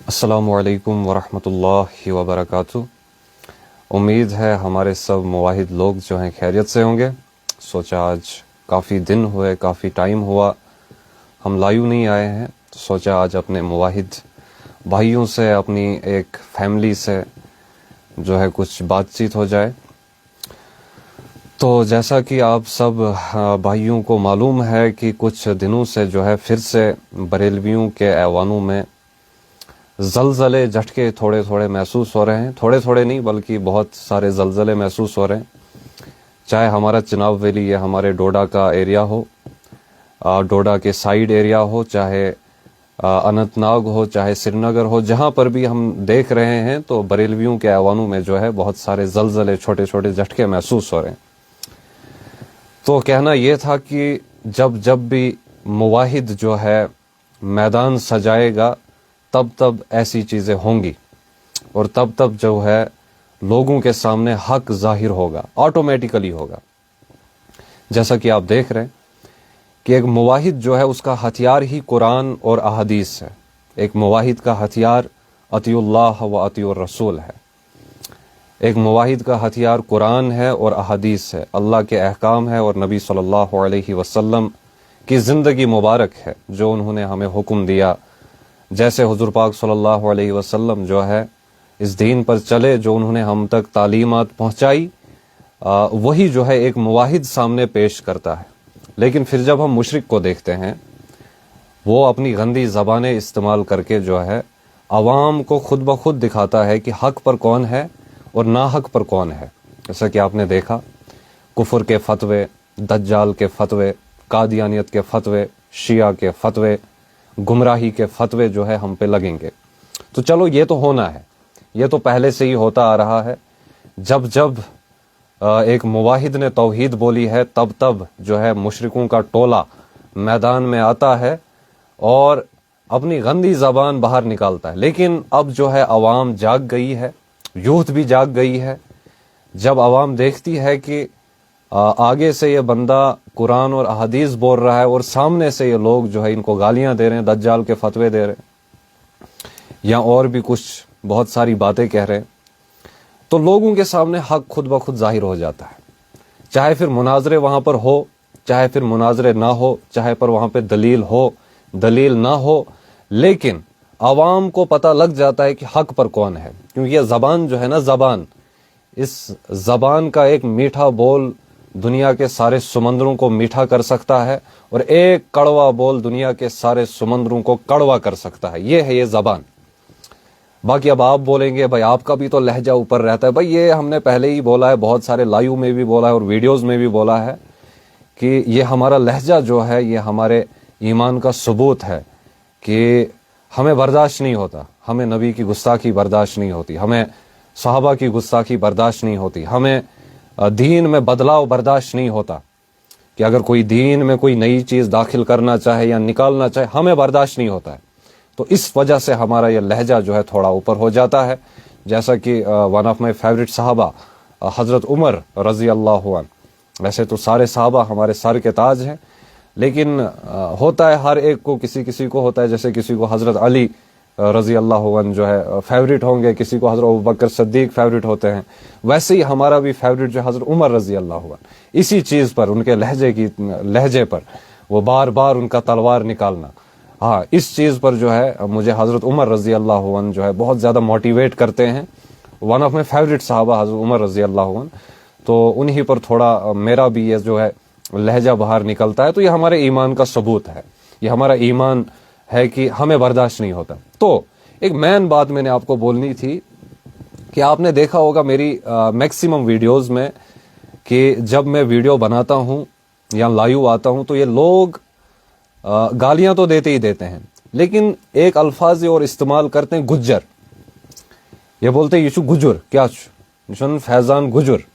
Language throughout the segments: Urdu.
السلام علیکم ورحمۃ اللہ وبرکاتہ۔ امید ہے ہمارے سب مواحد لوگ جو ہیں خیریت سے ہوں گے۔ سوچا آج کافی دن ہوئے، کافی ٹائم ہوا ہم لائیو نہیں آئے ہیں، تو سوچا آج اپنے مواحد بھائیوں سے، اپنی ایک فیملی سے جو ہے کچھ بات چیت ہو جائے۔ تو جیسا کہ آپ سب بھائیوں کو معلوم ہے کہ کچھ دنوں سے جو ہے پھر سے بریلویوں کے ایوانوں میں زلزلے جھٹکے تھوڑے تھوڑے محسوس ہو رہے ہیں، تھوڑے تھوڑے نہیں بلکہ بہت سارے زلزلے محسوس ہو رہے ہیں، چاہے ہمارا چناب ویلی یا ہمارے ڈوڈا کا ایریا ہو، ڈوڈا کے سائیڈ ایریا ہو، چاہے اننت ناگ ہو، چاہے سری نگر ہو، جہاں پر بھی ہم دیکھ رہے ہیں تو بریلویوں کے ایوانوں میں جو ہے بہت سارے زلزلے، چھوٹے چھوٹے جھٹکے محسوس ہو رہے ہیں۔ تو کہنا یہ تھا کہ جب بھی مواحد جو ہے میدان سجائے گا تب تب ایسی چیزیں ہوں گی، اور تب جو ہے لوگوں کے سامنے حق ظاہر ہوگا، آٹومیٹیکلی ہوگا۔ جیسا کہ آپ دیکھ رہے ہیں کہ ایک مواحد جو ہے اس کا ہتھیار ہی قرآن اور احادیث ہے۔ ایک مواحد کا ہتھیار اطیع اللہ و اطیع الرسول ہے۔ ایک مواحد کا ہتھیار قرآن ہے اور احادیث ہے، اللہ کے احکام ہے اور نبی صلی اللہ علیہ وسلم کی زندگی مبارک ہے جو انہوں نے ہمیں حکم دیا۔ جیسے حضور پاک صلی اللہ علیہ وسلم جو ہے اس دین پر چلے، جو انہوں نے ہم تک تعلیمات پہنچائی، وہی جو ہے ایک مواحد سامنے پیش کرتا ہے۔ لیکن پھر جب ہم مشرک کو دیکھتے ہیں، وہ اپنی گندی زبانیں استعمال کر کے جو ہے عوام کو خود بخود دکھاتا ہے کہ حق پر کون ہے اور ناحق پر کون ہے۔ جیسا کہ آپ نے دیکھا کفر کے فتوے، دجال کے فتوے، قادیانیت کے فتوے، شیعہ کے فتوے، گمراہی کے فتوے جو ہے ہم پہ لگیں گے۔ تو چلو یہ تو ہونا ہے، یہ تو پہلے سے ہی ہوتا آ رہا ہے۔ جب ایک مواحد نے توحید بولی ہے تب جو ہے مشرکوں کا ٹولہ میدان میں آتا ہے اور اپنی گندی زبان باہر نکالتا ہے۔ لیکن اب جو ہے عوام جاگ گئی ہے، یوتھ بھی جاگ گئی ہے۔ جب عوام دیکھتی ہے کہ آگے سے یہ بندہ قرآن اور احادیث بول رہا ہے اور سامنے سے یہ لوگ جو ہے ان کو گالیاں دے رہے ہیں، دجال کے فتوے دے رہے ہیں یا اور بھی کچھ بہت ساری باتیں کہہ رہے ہیں، تو لوگوں کے سامنے حق خود بخود ظاہر ہو جاتا ہے۔ چاہے پھر مناظرے وہاں پر ہو، چاہے پھر مناظرے نہ ہو، چاہے پر وہاں پہ دلیل ہو، دلیل نہ ہو، لیکن عوام کو پتہ لگ جاتا ہے کہ حق پر کون ہے۔ کیونکہ یہ زبان جو ہے نا، زبان، اس زبان کا ایک میٹھا بول دنیا کے سارے سمندروں کو میٹھا کر سکتا ہے، اور ایک کڑوا بول دنیا کے سارے سمندروں کو کڑوا کر سکتا ہے۔ یہ ہے یہ زبان۔ باقی اب آپ بولیں گے بھائی آپ کا بھی تو لہجہ اوپر رہتا ہے، بھائی یہ ہم نے پہلے ہی بولا ہے، بہت سارے لائیو میں بھی بولا ہے اور ویڈیوز میں بھی بولا ہے کہ یہ ہمارا لہجہ جو ہے یہ ہمارے ایمان کا ثبوت ہے کہ ہمیں برداشت نہیں ہوتا، ہمیں نبی کی گستاخی برداشت نہیں ہوتی، ہمیں صحابہ کی گستاخی برداشت نہیں ہوتی، ہمیں دین میں بدلاؤ برداشت نہیں ہوتا کہ اگر کوئی دین میں کوئی نئی چیز داخل کرنا چاہے یا نکالنا چاہے، ہمیں برداشت نہیں ہوتا ہے۔ تو اس وجہ سے ہمارا یہ لہجہ جو ہے تھوڑا اوپر ہو جاتا ہے۔ جیسا کہ ون آف مائی فیوریٹ صحابہ حضرت عمر رضی اللہ عنہ، ویسے تو سارے صحابہ ہمارے سر کے تاج ہیں، لیکن ہوتا ہے ہر ایک کو، کسی کو ہوتا ہے، جیسے کسی کو حضرت علی رضی اللہ عنہ جو ہے فیوریٹ ہوں گے، کسی کو حضرت ابوبکر صدیق فیوریٹ ہوتے ہیں، ویسے ہی ہمارا بھی فیوریٹ جو حضرت عمر رضی اللہ عنہ۔ اسی چیز پر، ان کے لہجے پر وہ بار بار ان کا تلوار نکالنا، ہاں اس چیز پر جو ہے مجھے حضرت عمر رضی اللہ عنہ جو ہے بہت زیادہ موٹیویٹ کرتے ہیں۔ ون آف مائی فیوریٹ صحابہ حضرت عمر رضی اللہ عنہ، تو انہی پر تھوڑا میرا بھی یہ جو ہے لہجہ باہر نکلتا ہے۔ تو یہ ہمارے ایمان کا ثبوت ہے، یہ ہمارا ایمان ہے کہ ہمیں برداشت نہیں ہوتا۔ تو ایک مین بات میں نے آپ کو بولنی تھی کہ آپ نے دیکھا ہوگا میری میکسیمم ویڈیوز میں کہ جب میں ویڈیو بناتا ہوں یا لائیو آتا ہوں تو یہ لوگ گالیاں تو دیتے ہی دیتے ہیں، لیکن ایک الفاظ اور استعمال کرتے ہیں، گجر، یہ بولتے ہیں یہ گجر، کیا فیضان گجر،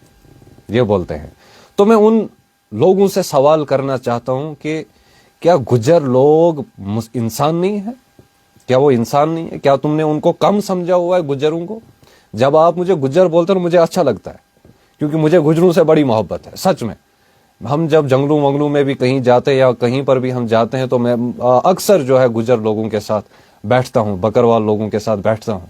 یہ بولتے ہیں۔ تو میں ان لوگوں سے سوال کرنا چاہتا ہوں کہ کیا گجر لوگ انسان نہیں ہے؟ کیا وہ انسان نہیں ہے؟ کیا تم نے ان کو کم سمجھا ہوا ہے گجروں کو؟ جب آپ مجھے گجر بولتے ہیں مجھے اچھا لگتا ہے، کیونکہ مجھے گجروں سے بڑی محبت ہے، سچ میں۔ ہم جب جنگلوں میں بھی کہیں جاتے یا کہیں پر بھی ہم جاتے ہیں تو میں اکثر جو ہے گجر لوگوں کے ساتھ بیٹھتا ہوں, بکروال لوگوں کے ساتھ بیٹھتا ہوں,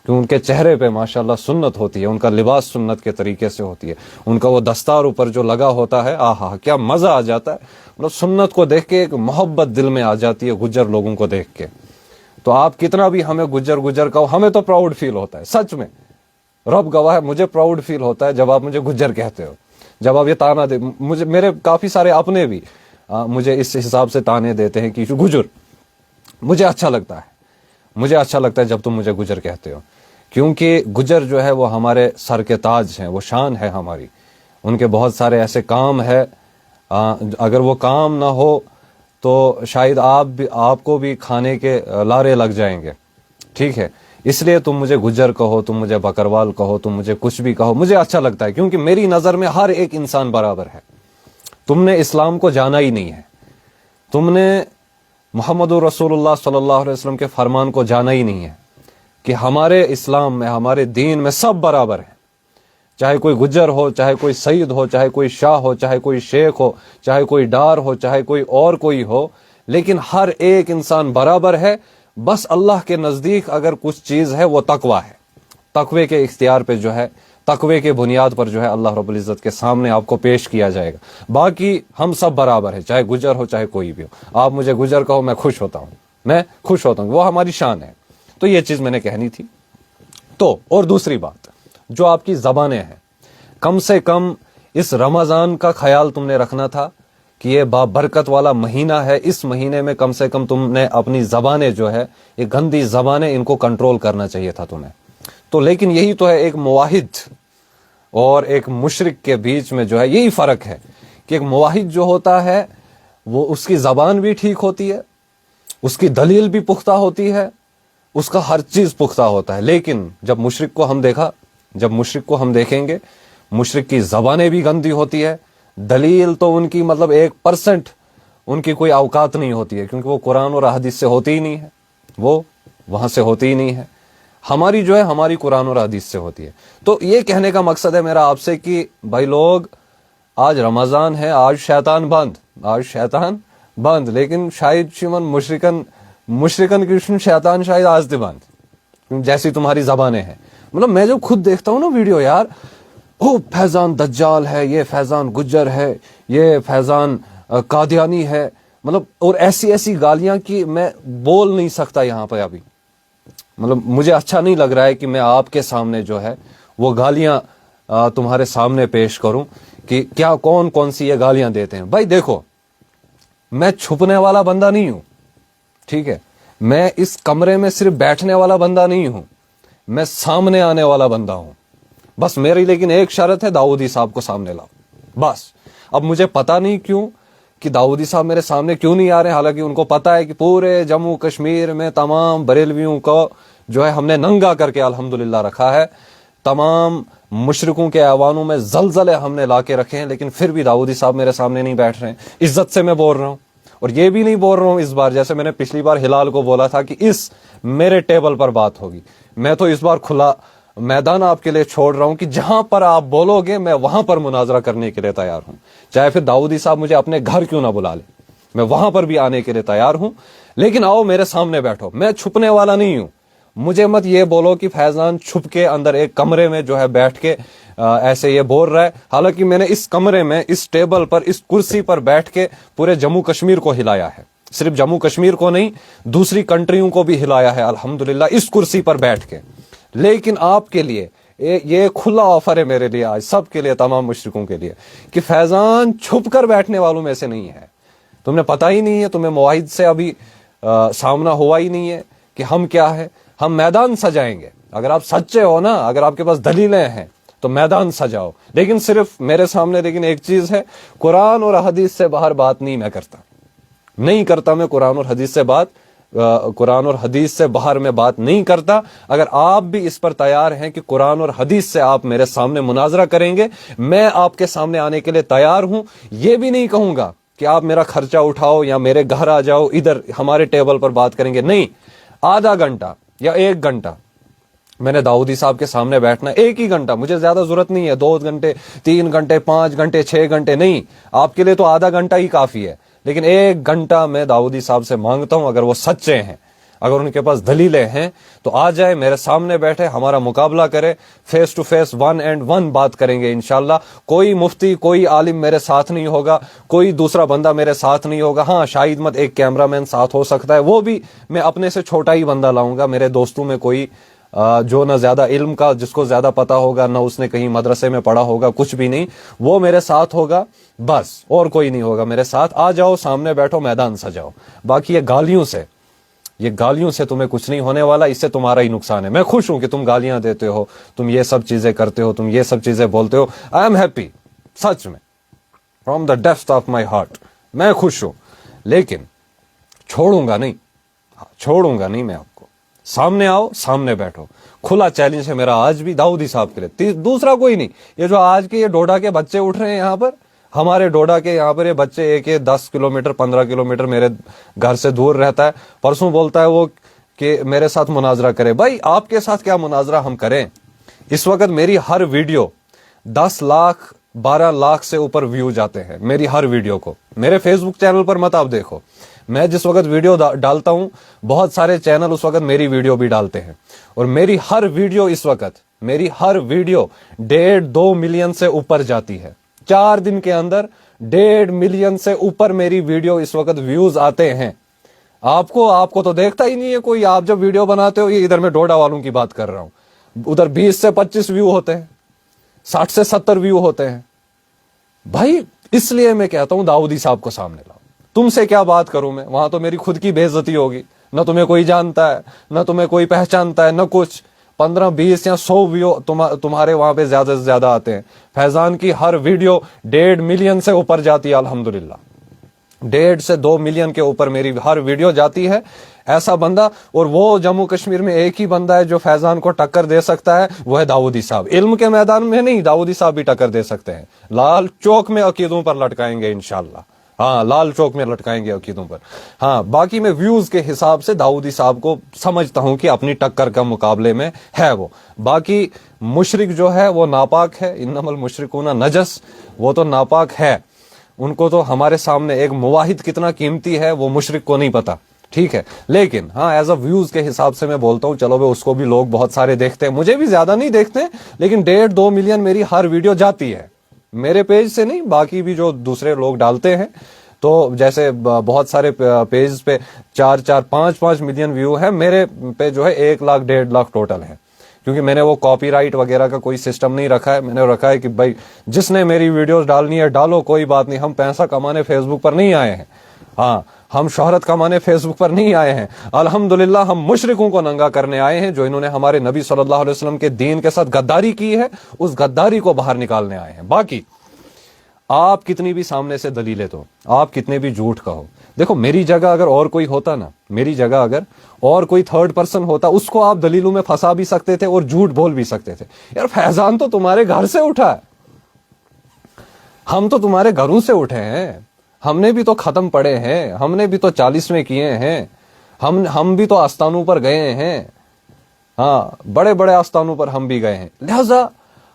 کہ ان کے چہرے پہ ماشاءاللہ سنت ہوتی ہے, ان کا لباس سنت کے طریقے سے ہوتی ہے, ان کا وہ دستار اوپر جو لگا ہوتا ہے, آہا کیا مزہ آ جاتا ہے. مطلب سنت کو دیکھ کے ایک محبت دل میں آ جاتی ہے گجر لوگوں کو دیکھ کے. تو آپ کتنا بھی ہمیں گجر کہو, ہمیں تو پراؤڈ فیل ہوتا ہے, سچ میں رب گواہ ہے, مجھے پراؤڈ فیل ہوتا ہے جب آپ مجھے گجر کہتے ہو, جب آپ یہ تانا دے. مجھے میرے کافی سارے اپنے بھی مجھے اس حساب سے تانے دیتے ہیں کہ گجر. مجھے اچھا لگتا ہے, مجھے اچھا لگتا ہے جب تم مجھے گجر کہتے ہو, کیونکہ گجر جو ہے وہ ہمارے سر کے تاج ہیں, وہ شان ہے ہماری. ان کے بہت سارے ایسے کام ہے, اگر وہ کام نہ ہو تو شاید آپ کو بھی کھانے کے لارے لگ جائیں گے. ٹھیک ہے, اس لیے تم مجھے گجر کہو, تم مجھے بکروال کہو, تم مجھے کچھ بھی کہو, مجھے اچھا لگتا ہے, کیونکہ میری نظر میں ہر ایک انسان برابر ہے. تم نے اسلام کو جانا ہی نہیں ہے, تم نے محمد رسول اللہ صلی اللہ علیہ وسلم کے فرمان کو جانا ہی نہیں ہے کہ ہمارے اسلام میں, ہمارے دین میں سب برابر ہیں. چاہے کوئی گجر ہو, چاہے کوئی سید ہو, چاہے کوئی شاہ ہو, چاہے کوئی شیخ ہو, چاہے کوئی ڈار ہو, چاہے کوئی اور کوئی ہو, لیکن ہر ایک انسان برابر ہے. بس اللہ کے نزدیک اگر کچھ چیز ہے وہ تقوی ہے. تقوی کے اختیار پہ جو ہے, تقوی کے بنیاد پر جو ہے اللہ رب العزت کے سامنے آپ کو پیش کیا جائے گا. باقی ہم سب برابر ہیں, چاہے گجر ہو چاہے کوئی بھی ہو. آپ مجھے گجر کہو, میں خوش ہوتا ہوں, میں خوش ہوتا ہوں, وہ ہماری شان ہے. تو یہ چیز میں نے کہنی تھی. تو اور دوسری بات, جو آپ کی زبانیں ہیں, کم سے کم اس رمضان کا خیال تم نے رکھنا تھا کہ یہ بابرکت والا مہینہ ہے. اس مہینے میں کم سے کم تم نے اپنی زبانیں جو ہے, یہ گندی زبانیں, ان کو کنٹرول کرنا چاہیے تھا تمہیں. تو لیکن یہی تو ہے ایک موحد اور ایک مشرک کے بیچ میں جو ہے یہی فرق ہے کہ ایک موحد جو ہوتا ہے وہ اس کی زبان بھی ٹھیک ہوتی ہے, اس کی دلیل بھی پختہ ہوتی ہے, اس کا ہر چیز پختہ ہوتا ہے. لیکن جب مشرک کو ہم دیکھیں گے, مشرک کی زبانیں بھی گندی ہوتی ہے, دلیل تو ان کی مطلب 1% ان کی کوئی اوقات نہیں ہوتی ہے, کیونکہ وہ قرآن اور حدیث سے ہوتی ہی نہیں ہے, وہ وہاں سے ہوتی ہی نہیں ہے. ہماری جو ہے ہماری قرآن اور حدیث سے ہوتی ہے. تو یہ کہنے کا مقصد ہے میرا آپ سے کہ بھائی لوگ, آج رمضان ہے, آج شیطان بند, لیکن شاید شیمن مشرکن کرشن شیطان شاید آج دی بند, جیسی تمہاری زبانیں ہیں. مطلب میں جب خود دیکھتا ہوں نا ویڈیو, یار او فیضان دجال ہے, یہ فیضان گجر ہے, یہ فیضان قادیانی ہے, مطلب اور ایسی گالیاں کہ میں بول نہیں سکتا یہاں پہ ابھی. مطلب مجھے اچھا نہیں لگ رہا ہے کہ میں آپ کے سامنے جو ہے وہ گالیاں تمہارے سامنے پیش کروں کہ کیا کون سی یہ گالیاں دیتے ہیں. بھائی دیکھو, میں چھپنے والا بندہ نہیں ہوں, ٹھیک ہے, میں اس کمرے میں صرف بیٹھنے والا بندہ نہیں ہوں, میں سامنے آنے والا بندہ ہوں. بس میری لیکن ایک شرط ہے, داؤدی صاحب کو سامنے لاؤ بس. اب مجھے پتا نہیں کیوں کہ داؤدی صاحب میرے سامنے کیوں نہیں آ رہے, حالانکہ ان کو پتا ہے کہ پورے جموں کشمیر میں تمام بریلویوں کو جو ہے ہم نے ننگا کر کے الحمدللہ رکھا ہے, تمام مشرکوں کے ایوانوں میں زلزلے ہم نے لا کے رکھے ہیں, لیکن پھر بھی داؤدی صاحب میرے سامنے نہیں بیٹھ رہے ہیں. عزت سے میں بول رہا ہوں, اور یہ بھی نہیں بول رہا ہوں اس بار جیسے میں نے پچھلی بار ہلال کو بولا تھا کہ اس میرے ٹیبل پر بات ہوگی. میں تو اس بار کھلا میدان آپ کے لیے چھوڑ رہا ہوں کہ جہاں پر آپ بولو گے میں وہاں پر مناظرہ کرنے کے لیے تیار ہوں, چاہے پھر داؤدی صاحب مجھے اپنے گھر کیوں نہ بلا لے, میں وہاں پر بھی آنے کے لیے تیار ہوں. لیکن آؤ میرے سامنے بیٹھو, میں چھپنے والا نہیں ہوں. مجھے مت یہ بولو کہ فیضان چھپ کے اندر ایک کمرے میں جو ہے بیٹھ کے ایسے یہ بول رہا ہے, حالانکہ میں نے اس کمرے میں, اس ٹیبل پر, اس کرسی پر بیٹھ کے پورے جموں کشمیر کو ہلایا ہے. صرف جموں کشمیر کو نہیں, دوسری کنٹریوں کو بھی ہلایا ہے الحمدللہ اس کرسی پر بیٹھ کے. لیکن آپ کے لیے یہ کھلا آفر ہے میرے لیے آج, سب کے لیے, تمام مشرکوں کے لیے, کہ فیضان چھپ کر بیٹھنے والوں میں سے نہیں ہے. تمہیں پتہ ہی نہیں ہے, تمہیں مواحد سے ابھی سامنا ہوا ہی نہیں ہے کہ ہم کیا ہے. ہم میدان سجائیں گے, اگر آپ سچے ہو نا, اگر آپ کے پاس دلیلیں ہیں تو میدان سجاؤ, لیکن صرف میرے سامنے لیکن ایک چیز ہے, قرآن اور حدیث سے باہر بات نہیں میں کرتا میں قرآن اور حدیث سے قرآن اور حدیث سے باہر میں بات نہیں کرتا. اگر آپ بھی اس پر تیار ہیں کہ قرآن اور حدیث سے آپ میرے سامنے مناظرہ کریں گے, میں آپ کے سامنے آنے کے لیے تیار ہوں. یہ بھی نہیں کہوں گا کہ آپ میرا خرچہ اٹھاؤ یا میرے گھر آ جاؤ, ادھر ہمارے ٹیبل پر بات کریں گے, نہیں. آدھا گھنٹہ یا 1 گھنٹہ میں نے داؤدی صاحب کے سامنے بیٹھنا, 1 ہی گھنٹہ, مجھے زیادہ ضرورت نہیں ہے 2 گھنٹے 3 گھنٹے 5 گھنٹے 6 گھنٹے نہیں, آپ کے لیے تو آدھا گھنٹہ ہی کافی ہے. لیکن 1 گھنٹہ میں داؤدی صاحب سے مانگتا ہوں, اگر وہ سچے ہیں, اگر ان کے پاس دلیلیں ہیں تو آ جائے میرے سامنے بیٹھے, ہمارا مقابلہ کرے, فیس ٹو فیس 1-on-1 بات کریں گے انشاءاللہ. کوئی مفتی کوئی عالم میرے ساتھ نہیں ہوگا, کوئی دوسرا بندہ میرے ساتھ نہیں ہوگا. ہاں شاید مت ایک کیمرہ مین ساتھ ہو سکتا ہے, وہ بھی میں اپنے سے چھوٹا ہی بندہ لاؤں گا. میرے دوستوں میں کوئی جو نہ زیادہ علم کا, جس کو زیادہ پتا ہوگا, نہ اس نے کہیں مدرسے میں پڑھا ہوگا, کچھ بھی نہیں, وہ میرے ساتھ ہوگا بس, اور کوئی نہیں ہوگا میرے ساتھ. آ جاؤ, سامنے بیٹھو, میدان سجاؤ. باقی یہ گالیوں سے تمہیں کچھ نہیں ہونے والا, اس سے تمہارا ہی نقصان ہے. میں خوش ہوں کہ تم گالیاں دیتے ہو, تم یہ سب چیزیں کرتے ہو, تم یہ سب چیزیں بولتے ہو. آئی ایم ہیپی, سچ میں, from the depth of my heart میں خوش ہوں. لیکن چھوڑوں گا نہیں میں آپ کو. سامنے آؤ, سامنے بیٹھو. کھلا چیلنج ہے میرا آج بھی داؤدی صاحب کے لیے, دوسرا کوئی نہیں. یہ جو آج کے یہ ڈوڈا کے بچے اٹھ رہے ہیں یہاں پر, ہمارے ڈوڈا کے یہاں پر یہ بچے, ایک 10 کلومیٹر 15 کلومیٹر میرے گھر سے دور رہتا ہے. پرسوں بولتا ہے وہ کہ میرے ساتھ مناظرہ کرے. بھائی آپ کے ساتھ کیا مناظرہ ہم کریں؟ اس وقت میری ہر ویڈیو 10 لاکھ 12 لاکھ سے اوپر ویو جاتے ہیں میری ہر ویڈیو کو. میرے فیس بک چینل پر مت آپ دیکھو, میں جس وقت ویڈیو ڈالتا ہوں بہت سارے چینل اس وقت میری ویڈیو بھی ڈالتے ہیں, اور میری ہر ویڈیو اس وقت, میری ہر ویڈیو 1.5-2 ملین سے اوپر جاتی ہے. 4 دن کے اندر 1.5 ملین سے اوپر میری ویڈیو اس وقت ویوز آتے ہیں. آپ کو تو دیکھتا ہی نہیں ہے کوئی. آپ جب ویڈیو بناتے ہو, یہ ادھر میں ڈوڈا والوں کی بات کر رہا ہوں, ادھر 20 سے 25 ویو ہوتے ہیں, 60 سے 70 ویو ہوتے ہیں. بھائی اس لیے میں کہتا ہوں داؤدی صاحب کو سامنے لاؤ. تم سے کیا بات کروں میں, وہاں تو میری خود کی بے عزتی ہوگی. نہ تمہیں کوئی جانتا ہے, نہ تمہیں کوئی پہچانتا ہے, نہ کچھ. 15 20 یا 100 ویو تمہارے وہاں پہ زیادہ سے زیادہ آتے ہیں. فیضان کی ہر ویڈیو 1.5 ملین سے اوپر جاتی ہے الحمدللہ. 1.5 سے 2 ملین کے اوپر میری ہر ویڈیو جاتی ہے. ایسا بندہ, اور وہ جموں کشمیر میں ایک ہی بندہ ہے جو فیضان کو ٹکر دے سکتا ہے, وہ ہے داؤدی صاحب. علم کے میدان میں نہیں, داؤدی صاحب بھی ٹکر دے سکتے ہیں. لال چوک میں عقیدوں پر لٹکائیں گے انشاءاللہ. ہاں لال چوک میں لٹکائیں گے عقیدوں پر. ہاں باقی میں ویوز کے حساب سے داؤدی صاحب کو سمجھتا ہوں کہ اپنی ٹکر کا مقابلے میں ہے وہ. باقی مشرک جو ہے وہ ناپاک ہے, انما المشرکون نجس, وہ تو ناپاک ہے. ان کو تو ہمارے سامنے ایک موحد کتنا قیمتی ہے وہ مشرک کو نہیں پتا, ٹھیک ہے. لیکن ہاں ایز اے ویوز کے حساب سے میں بولتا ہوں, چلو اس کو بھی لوگ بہت سارے دیکھتے ہیں, مجھے بھی زیادہ نہیں دیکھتے, لیکن 1.5-2 ملین میری ہر ویڈیو جاتی ہے. میرے پیج سے نہیں, باقی بھی جو دوسرے لوگ ڈالتے ہیں, تو جیسے بہت سارے پیج پہ 4-5 ملین ویو ہے, میرے پہ جو ہے 1 لاکھ 1.5 لاکھ ٹوٹل ہے. کیونکہ میں نے وہ کاپی رائٹ وغیرہ کا کوئی سسٹم نہیں رکھا ہے. میں نے رکھا ہے کہ بھائی جس نے میری ویڈیوز ڈالنی ہے ڈالو, کوئی بات نہیں. ہم پیسہ کمانے فیس بک پر نہیں آئے ہیں, ہاں ہم شہرت کمانے فیس بک پر نہیں آئے ہیں. الحمدللہ ہم مشرکوں کو ننگا کرنے آئے ہیں, جو انہوں نے ہمارے نبی صلی اللہ علیہ وسلم کے دین کے ساتھ غداری کی ہے, اس غداری کو باہر نکالنے آئے ہیں. باقی آپ کتنی بھی سامنے سے دلیلیں دو, آپ کتنے بھی جھوٹ کہو, دیکھو میری جگہ اگر اور کوئی ہوتا نا, میری جگہ اگر اور کوئی تھرڈ پرسن ہوتا, اس کو آپ دلیلوں میں پھنسا بھی سکتے تھے اور جھوٹ بول بھی سکتے تھے. یار فیضان تو تمہارے گھر سے اٹھا ہے, ہم تو تمہارے گھروں سے اٹھے ہیں, ہم نے بھی تو ختم پڑے ہیں, ہم نے بھی تو 40ویں کیے ہیں, ہم بھی تو آستانوں پر گئے ہیں, ہاں بڑے بڑے آستانوں پر ہم بھی گئے ہیں. لہذا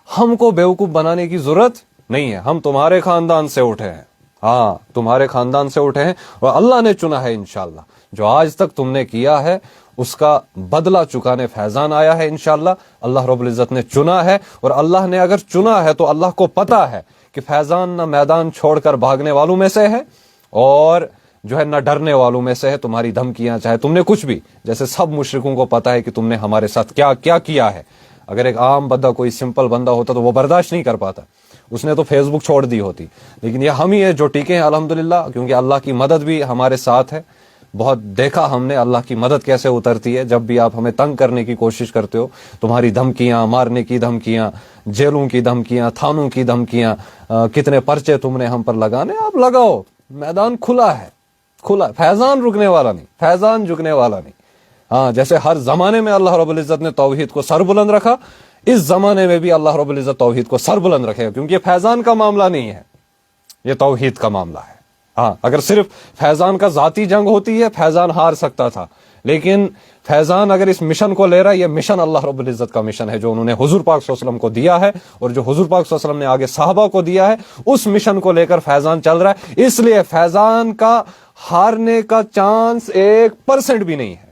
ہم کو بیوقوف بنانے کی ضرورت نہیں ہے. ہم تمہارے خاندان سے اٹھے ہیں, ہاں تمہارے خاندان سے اٹھے ہیں, اور اللہ نے چنا ہے انشاءاللہ. جو آج تک تم نے کیا ہے اس کا بدلہ چکانے فیضان آیا ہے انشاءاللہ. اللہ رب العزت نے چنا ہے, اور اللہ نے اگر چنا ہے تو اللہ کو پتا ہے کہ فیضان نہ میدان چھوڑ کر بھاگنے والوں میں سے ہے, اور جو ہے نہ ڈرنے والوں میں سے ہے. تمہاری دھمکیاں چاہے تم نے کچھ بھی, جیسے سب مشرکوں کو پتا ہے کہ تم نے ہمارے ساتھ کیا کیا کیا ہے. اگر ایک عام بندہ, کوئی سمپل بندہ ہوتا تو وہ برداشت نہیں کر پاتا, اس نے تو فیس بک چھوڑ دی ہوتی. لیکن یہ ہم ہی ہے جو ٹکے ہیں الحمدللہ, کیونکہ اللہ کی مدد بھی ہمارے ساتھ ہے. بہت دیکھا ہم نے اللہ کی مدد کیسے اترتی ہے جب بھی آپ ہمیں تنگ کرنے کی کوشش کرتے ہو. تمہاری دھمکیاں, مارنے کی دھمکیاں, جیلوں کی دھمکیاں, تھانوں کی دھمکیاں, کتنے پرچے تم نے ہم پر لگانے, آپ لگاؤ, میدان کھلا ہے, کھلا. فیضان رکنے والا نہیں, فیضان جھکنے والا نہیں. ہاں جیسے ہر زمانے میں اللہ رب العزت نے توحید کو سر بلند رکھا, اس زمانے میں بھی اللہ رب العزت توحید کو سر بلند رکھے گا, کیونکہ یہ فیضان کا معاملہ نہیں ہے, یہ توحید کا معاملہ ہے. ہاں اگر صرف فیضان کا ذاتی جنگ ہوتی ہے, فیضان ہار سکتا تھا, لیکن فیضان اگر اس مشن کو لے رہا ہے, یہ مشن اللہ رب العزت کا مشن ہے جو انہوں نے حضور پاک صلی اللہ علیہ وسلم کو دیا ہے, اور جو حضور پاک صلی اللہ علیہ وسلم نے آگے صحابہ کو دیا ہے, اس مشن کو لے کر فیضان چل رہا ہے. اس لیے فیضان کا ہارنے کا چانس 1% بھی نہیں ہے,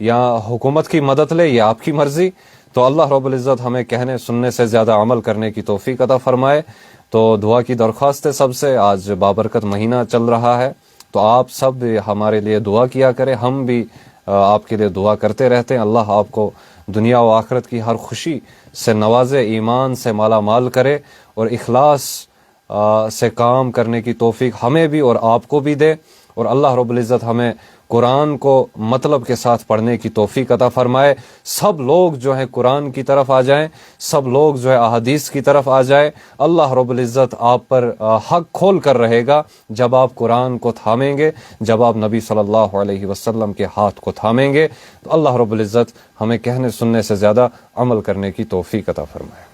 یا حکومت کی مدد لے، یہ آپ کی مرضی. تو اللہ رب العزت ہمیں کہنے سننے سے زیادہ عمل کرنے کی توفیق عطا فرمائے. تو دعا کی درخواست ہے سب سے. آج بابرکت مہینہ چل رہا ہے، تو آپ سب ہمارے لیے دعا کیا کریں. ہم بھی آپ کے لیے دعا کرتے رہتے ہیں. اللہ آپ کو دنیا و آخرت کی ہر خوشی سے نوازے، ایمان سے مالا مال کرے، اور اخلاص سے کام کرنے کی توفیق ہمیں بھی اور آپ کو بھی دے. اور اللہ رب العزت ہمیں قرآن کو مطلب کے ساتھ پڑھنے کی توفیق عطا فرمائے. سب لوگ جو ہیں قرآن کی طرف آ جائیں، سب لوگ جو ہے احادیث کی طرف آ جائیں. اللہ رب العزت آپ پر حق کھول کر رہے گا جب آپ قرآن کو تھامیں گے، جب آپ نبی صلی اللہ علیہ وسلم کے ہاتھ کو تھامیں گے. تو اللہ رب العزت ہمیں کہنے سننے سے زیادہ عمل کرنے کی توفیق عطا فرمائے.